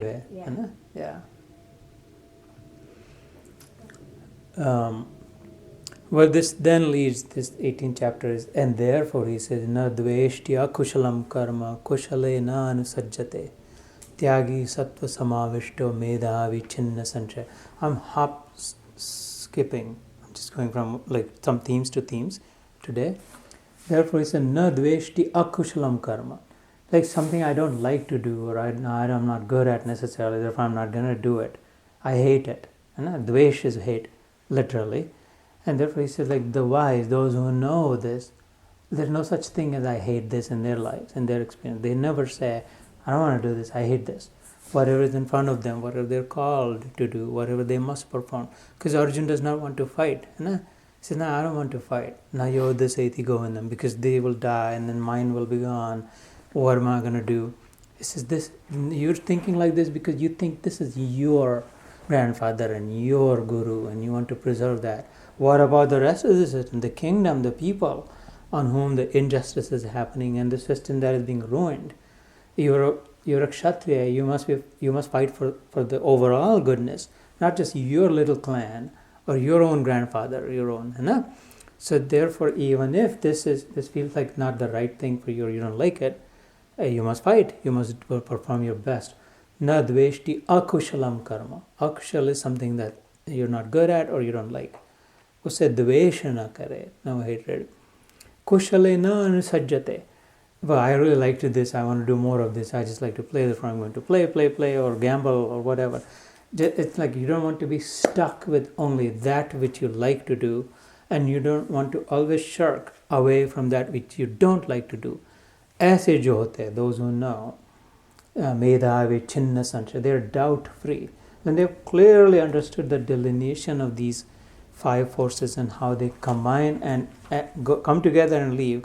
way. Yeah. Yeah. Well, this then leads, this 18th chapter is, and therefore he says, na dveshti akushalam karma kushale na anusajjate tyagi sattva samavishto medhavi chinna sanchaya. I'm skipping. I'm just going from like some themes to themes today. Therefore he said, na dveshti akushalam karma. Like something I don't like to do, or I'm not good at necessarily, therefore I'm not going to do it. I hate it. And dvesh is hate, literally. And therefore he says, like the wise, those who know this, there's no such thing as I hate this in their lives, in their experience. They never say, I don't want to do this, I hate this. Whatever is in front of them, whatever they're called to do, whatever they must perform. Because Arjun does not want to fight. He says, no, I don't want to fight. Na yodha saiti govindam, because they will die and then mine will be gone. What am I going to do? He says, this, you're thinking like this because you think this is your grandfather and your guru and you want to preserve that. What about the rest of the system, the kingdom, the people on whom the injustice is happening and the system that is being ruined? You're a kshatriya. You must fight for the overall goodness, not just your little clan or your own grandfather, your own. So therefore, even if this feels like not the right thing for you, or you don't like it, you must fight. You must perform your best. Na dveshti akushalam karma. Akushal is something that you're not good at or you don't like. Usse dvesha na kare, no hatred. Kushale na anusajjate. Well, I really liked this, I want to do more of this, I just like to play, therefore I'm going to play or gamble or whatever. It's like you don't want to be stuck with only that which you like to do, and you don't want to always shirk away from that which you don't like to do. Aise jo hote, those who know, medhavi chinna sanchaya, they're doubt free. When they've clearly understood the delineation of these five forces and how they combine and come together and leave.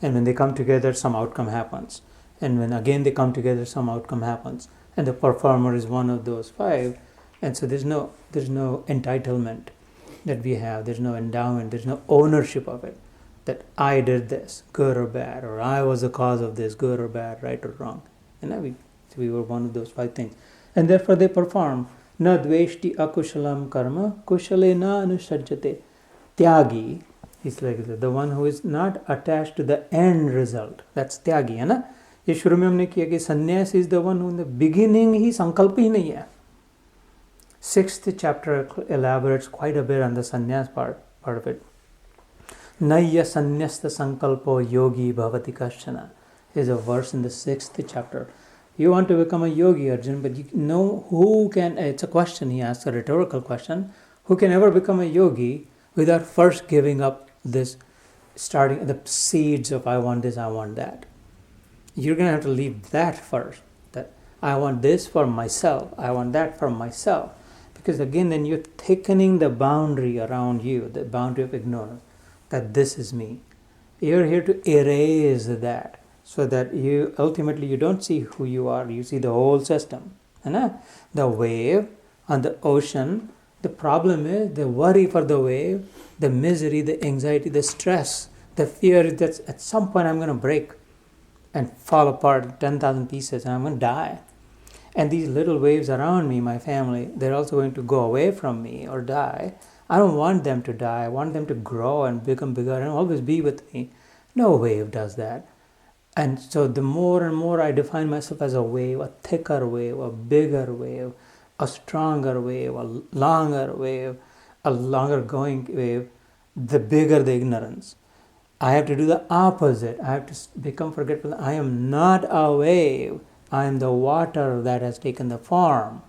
And when they come together, some outcome happens. And when again they come together, some outcome happens. And the performer is one of those five. And so there's no entitlement that we have. There's no endowment. There's no ownership of it. That I did this, good or bad, or I was the cause of this, good or bad, right or wrong. And we were one of those five things. And therefore they perform. Na dveshti akushalam karma, kushale na anusajjate. Tyagi is like the one who is not attached to the end result. That's tyagi, है ना? ये शुरू में हमने किया कि sannyas is the one who in the beginning ही संकल्प ही नहीं है. 6th chapter elaborates quite a bit on the sannyas part of it. Naya sannyasta sankalpo yogi bhavati kashana is a verse in the 6th chapter. You want to become a yogi, Arjun, but you know who can, it's a question he asks, a rhetorical question, who can ever become a yogi without first giving up this, starting the seeds of I want this, I want that. You're going to have to leave that first, that I want this for myself, I want that for myself. Because again, then you're thickening the boundary around you, the boundary of ignorance, that this is me. You're here to erase that. So that you ultimately don't see who you are, you see the whole system. The wave on the ocean, the problem is the worry for the wave, the misery, the anxiety, the stress, the fear that at some point I'm going to break and fall apart in 10,000 pieces and I'm going to die. And these little waves around me, my family, they're also going to go away from me or die. I don't want them to die. I want them to grow and become bigger and always be with me. No wave does that. And so the more and more I define myself as a wave, a thicker wave, a bigger wave, a stronger wave, a longer going wave, the bigger the ignorance. I have to do the opposite. I have to become forgetful. I am not a wave. I am the water that has taken the form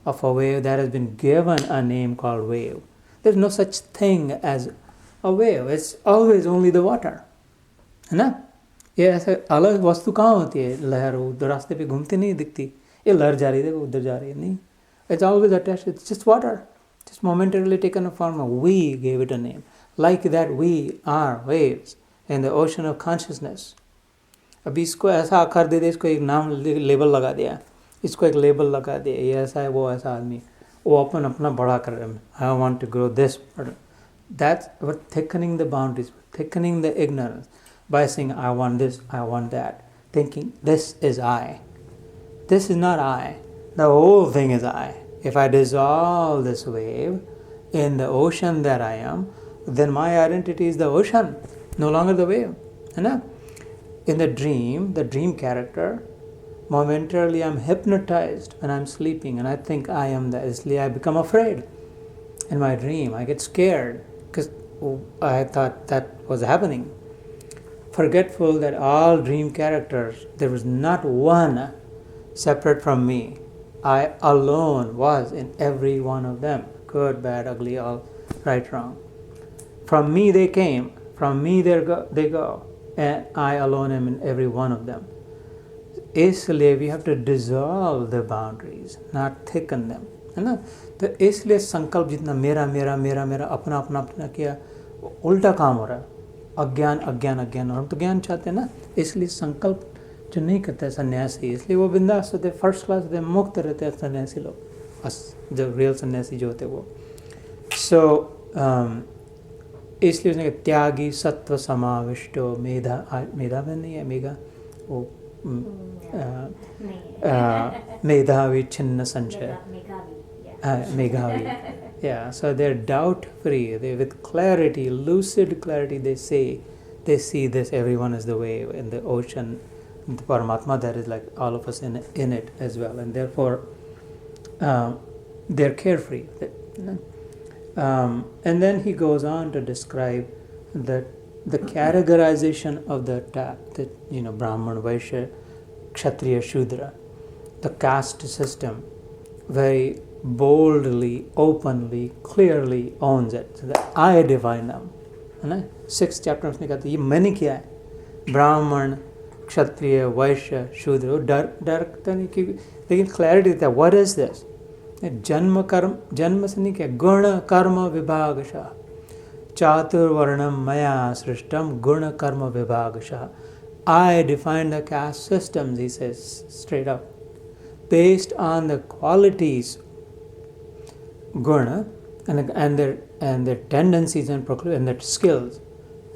of a wave that has been given a name called wave. There's no such thing as a wave. It's always only the water. है ये ऐसे अलग वस्तु कहाँ होती है लहर उधर रास्ते पे घूमती नहीं दिखती ये लहर जा रही है उधर जा रही है नहीं it's always attached it's just water just momentarily taken a form of we gave it a name like that we are waves in the ocean of consciousness अभी इसको ऐसा आकार दे दे इसको एक नाम लेबल लगा दिया इसको एक लेबल लगा दिया ये ऐसा है वो ऐसा आदमी वो अपन अपना बड़ा कर रहे हैं I want to grow this that's we're thickening the boundaries thickening the ignorance by saying I want this, I want that, thinking this is I. this is not I. The whole thing is I. If I dissolve this wave in the ocean that I am, then my identity is the ocean, no longer the wave. In the dream character, momentarily I'm hypnotized when I'm sleeping and I think I am that. Isliye I become afraid. In my dream, I get scared because I thought that was happening. Forgetful that all dream characters, there was not one separate from me. I alone was in every one of them. Good, bad, ugly, all right, wrong. From me they came, from me they go, and I alone am in every one of them. इसलिए we have to dissolve the boundaries, not thicken them, है ना? तो इसलिए संकल्प जितना मेरा मेरा मेरा मेरा अपना अपना अपना किया, उल्टा काम हो रहा है. अज्ञान अज्ञान अज्ञान, और हम तो ज्ञान चाहते हैं ना. इसलिए संकल्प जो नहीं करते सन्यासी, इसलिए वो बिंदास होते, फर्स्ट क्लास होते, मुक्त रहते हैं सन्यासी लोग, जो रियल सन्यासी जो होते वो. सो इसलिए उसने कहा त्यागी सत्व समाविष्टो मेधा नहीं है, मेघा वो मेधावी छिन्न संशय, मेघावी. Yeah, so they're doubt free. They with clarity, lucid clarity, they see this. Everyone is the wave in the ocean. The Paramatma that is like all of us in it as well, and therefore they're carefree. And then he goes on to describe the categorization of the Brahman, Vaishya, Kshatriya, Shudra, the caste system, very boldly, openly, clearly owns it. So that I define them. है ना? 6th chapter में उसने कहा ये मैंने किया है. ब्राह्मण, क्षत्रिय, वैश्य, शूद्र. डरता नहीं कि, लेकिन क्लैरिटी देता है. What is this? जन्म से नहीं किया. गुण कर्म विभागशः चातुर्वर्णम मया सृष्टम गुण कर्म विभागशः. I define the caste systems, he says straight up, based on the qualities, guna, and their tendencies and their skills,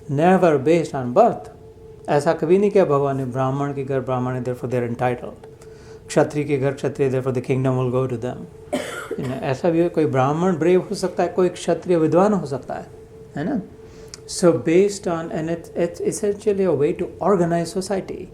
never based on birth. ऐसा कभी नहीं किया भगवान ने. ब्राह्मण के घर ब्राह्मण है, therefore they're entitled. क्षत्रिय के घर क्षत्रिय, therefore the kingdom will go to them. ऐसा भी कोई ब्राह्मण ब्रेव हो सकता है, कोई क्षत्रिय विद्वान हो सकता है ना? So based on, and it's essentially a way to organize society.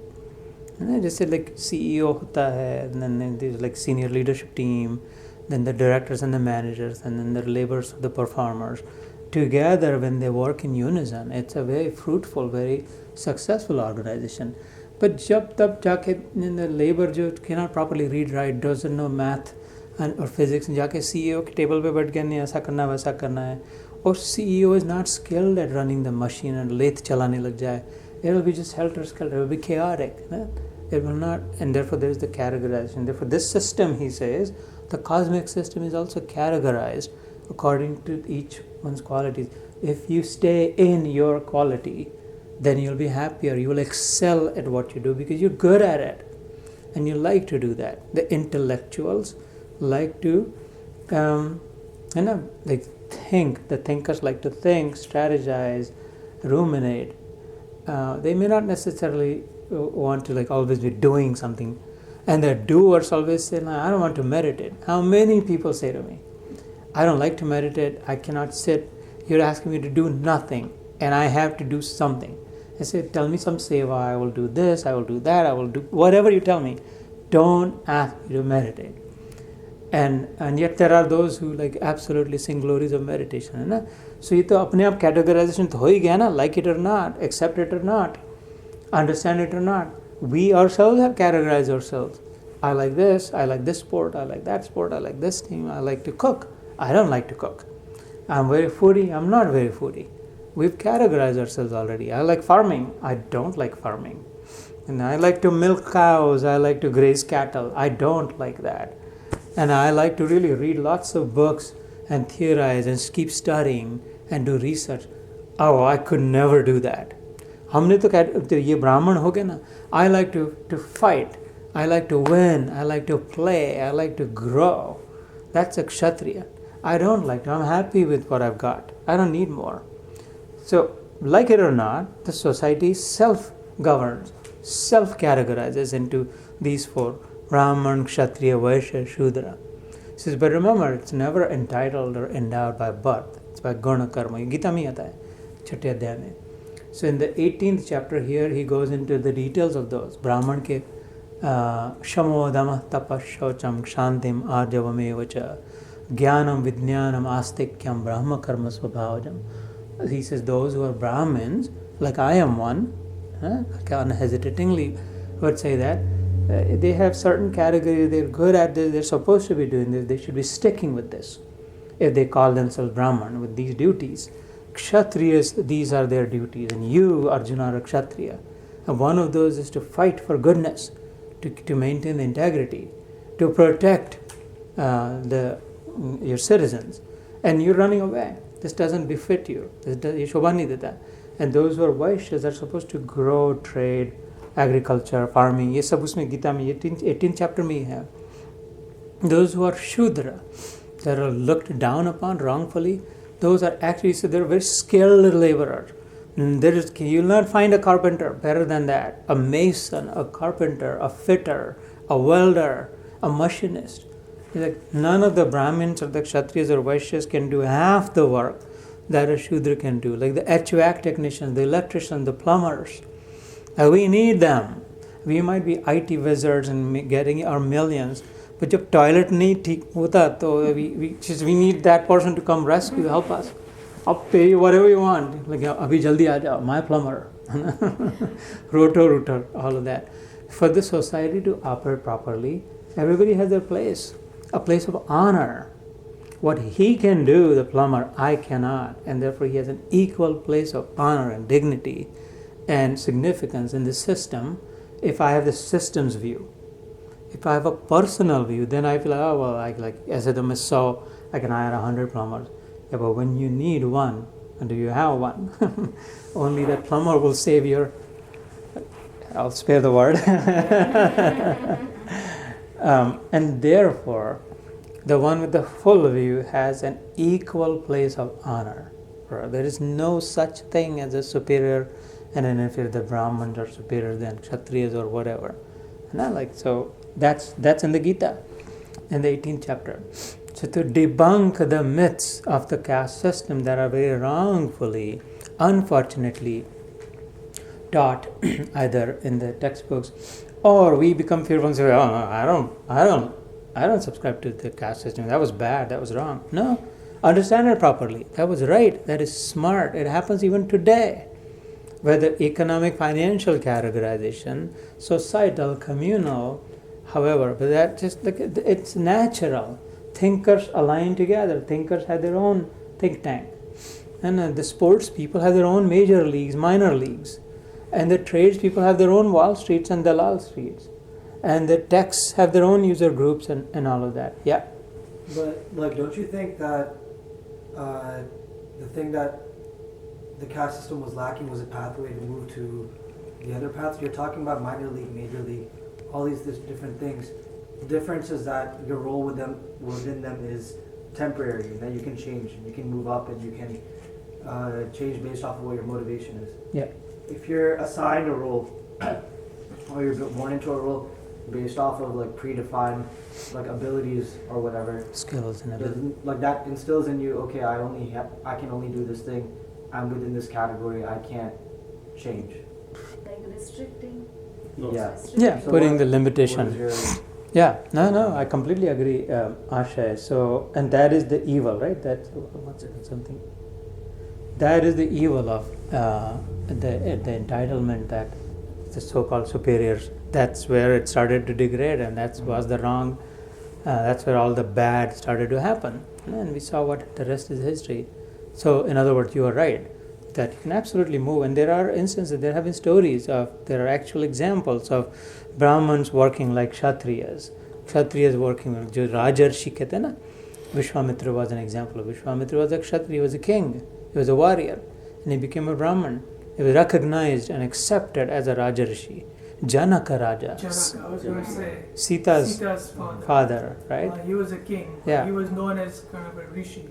जैसे like CEO होता है, and then there's like senior leadership team, then the directors and the managers, and then the laborers, the performers, together when they work in unison, it's a very fruitful, very successful organization. But जब तब जाके the labor जो cannot properly read, write, doesn't know math or physics, जाके CEO के table पे बैठ गया, नहीं ऐसा करना वैसा करना है, और CEO is not skilled at running the machine and lathe चलाने लग जाए, it will be just helter-skelter, it will be chaotic. It will not, and therefore there is the categorization. Therefore this system, he says, the cosmic system is also categorized according to each one's qualities. If you stay in your quality, then you'll be happier, you will excel at what you do because you're good at it and you like to do that. The intellectuals like to think, the thinkers like to think, strategize, ruminate. They may not necessarily want to always be doing something, and the doers always say, I don't want to meditate. How many people say to me, I don't like to meditate, I cannot sit, you're asking me to do nothing and I have to do something. I say, tell me some seva, I will do this, I will do that, I will do whatever you tell me. Don't ask me to meditate. And yet there are those who absolutely sing glories of meditation, है ना? So ये तो अपने आप categorization तो हो ही गया ना, like it or not, accept it or not, understand it or not. We ourselves have categorized ourselves. I like this sport, I like that sport, I like this thing, I like to cook, I don't like to cook. I'm very foodie, I'm not very foodie. We've categorized ourselves already. I like farming, I don't like farming. And I like to milk cows, I like to graze cattle, I don't like that. And I like to really read lots of books and theorize and keep studying and do research. Oh, I could never do that. हमने तो ये ब्राह्मण हो गए ना. I like to fight, I like to win, I like to play, I like to grow. That's a kshatriya. I don't like to. I'm happy with what I've got. I don't need more. So, like it or not, the society self-governs, self-categorizes into these four Brahman, Kshatriya, Vaishya, Shudra. He says, but remember, it's never entitled or endowed by birth. It's by guna karma. Gita mein aata hai, chhatte adhyay mein. So in the 18th chapter here, he goes into the details of those. Brahman ke shamo dhamah tapas shocham kshantim arjavamevacha jnanam vidnyanam astikyam brahma karma svabhavajam. He says those who are Brahmins, like I am one, like unhesitatingly would say that, they have certain categories, they're good at this, they're supposed to be doing this, they should be sticking with this. If they call themselves Brahman with these duties. Kshatriyas, these are their duties, and you, Arjuna, are a Kshatriya. And one of those is to fight for goodness, to maintain the integrity, to protect your citizens, and you're running away. This doesn't befit you. Ye shobha nahi deta. And those who are Vaishyas are supposed to grow, trade, agriculture, farming. Ye sab usme Gita mein 18th chapter mein hai. Those who are Shudra, that are looked down upon wrongfully, those are actually, so they're very skilled laborers. You'll not find a carpenter better than that. A mason, a carpenter, a fitter, a welder, a machinist. Like none of the Brahmins or the Kshatriyas or Vaishyas can do half the work that a Shudra can do. Like the HVAC technicians, the electricians, the plumbers. We need them. We might be IT wizards and getting our millions, but जब toilet नहीं ठीक होता तो we need that person to come rescue, help us. I'll pay you whatever you want. Like अभी जल्दी आ जाओ, my plumber, rotor, all of that. For the society to operate properly, everybody has their place, a place of honor. What he can do, the plumber, I cannot, and therefore he has an equal place of honor and dignity and significance in the system. If I have the system's view, if I have a personal view, then I feel, oh well, like as a so I can hire 100 plumbers. Yeah, but when you need one, and do you have one? Only that plumber will save your. I'll spare the word. And therefore, the one with the full view has an equal place of honor. There is no such thing as a superior and an inferior. The Brahmins are superior than Kshatriyas or whatever. And like so, that's in the Gita, in the 18th chapter. So to debunk the myths of the caste system that are very wrongfully, unfortunately, taught either in the textbooks, or we become fearful and say, oh no, I don't subscribe to the caste system. That was bad. That was wrong. No, understand it properly. That was right. That is smart. It happens even today. Whether economic, financial categorization, societal, communal, however, but that just like it's natural. Thinkers align together. Thinkers have their own think tank, and the sports people have their own major leagues, minor leagues, and the trades people have their own Wall Streets and Dalal Streets, and the techs have their own user groups and all of that. Yeah. But like, don't you think that the thing that the caste system was lacking was a pathway to move to the other paths? You're talking about minor league, major league, all these different things. The difference is that your role within them is temporary, and that you can change and you can move up and you can change based off of what your motivation is. Yeah. If you're assigned a role or you're born into a role based off of like predefined like abilities or whatever, skills and abilities, like that instills in you, okay, I can only do this thing. I'm within this category. I can't change. Like restricting. Yeah. yeah, So putting what- the limitation. Yeah, no, I completely agree, Ashay. So, and that is the evil, right? That what's it, something. That is the evil of the entitlement that the so-called superiors. That's where it started to degrade, and that was the wrong. That's where all the bad started to happen, and we saw what the rest is history. So, in other words, you are right that you can absolutely move, and there are instances. There have been stories there are actual examples of Brahmins working like Kshatriyas. Kshatriyas working like jo Rajarshi kehte na. Vishwamitra was an example of Vishwamitra was a Kshatriya, he was a king, he was a warrior, and he became a Brahmin. He was recognized and accepted as a Rajarshi. Janaka Raja. Janaka, I was going to say. Sita's father, right? He was a king. Yeah. He was known as kind of a rishi.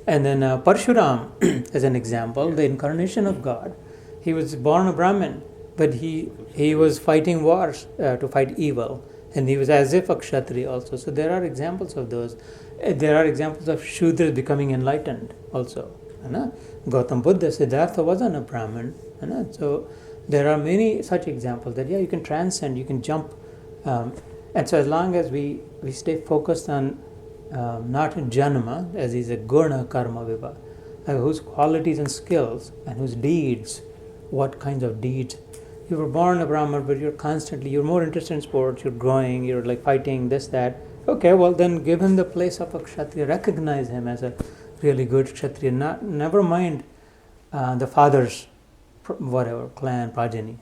And then Parshuram, as an example, the incarnation of God. He was born a Brahmin, but he was fighting wars to fight evil. And he was as if a Kshatriya also. So there are examples of those. There are examples of Shudras becoming enlightened also. Gautam Buddha, Siddhartha wasn't a Brahmin. So there are many such examples that you can transcend, you can jump. And so as long as we stay focused on not Janma, as is a Guna Karma Vibha, whose qualities and skills and whose deeds, what kinds of deeds. You were born a Brahmin, but you're more interested in sports, you're growing, you're like fighting, this, that. Okay, well then give him the place of a Kshatriya, recognize him as a really good Kshatriya, never mind the father's whatever, clan, progeny.